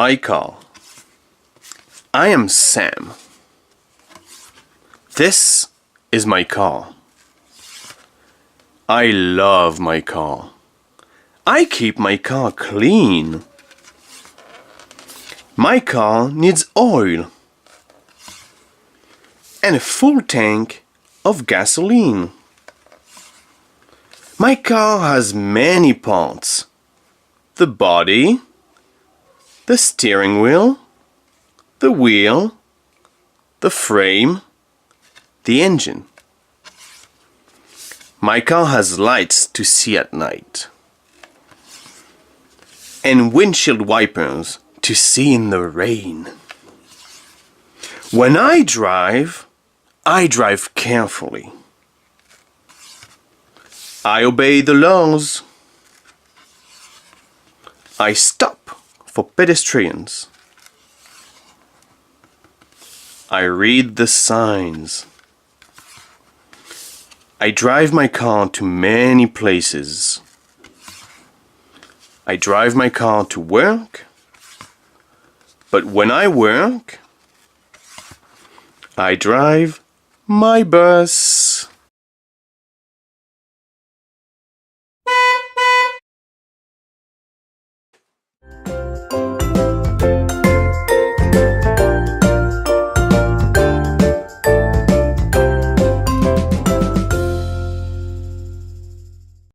my car. I am Sam. This is my car. I love my car. I keep my car clean. My car needs oil and a full tank of gasoline. My car has many parts: the body, the steering wheel, the frame, the engine. My car has lights to see at night and windshield wipers to see in the rain. When I drive carefully. I obey the laws. I stop for pedestrians. I read the signs. I drive my car to many places. I drive my car to work, but when I work, I drive my bus.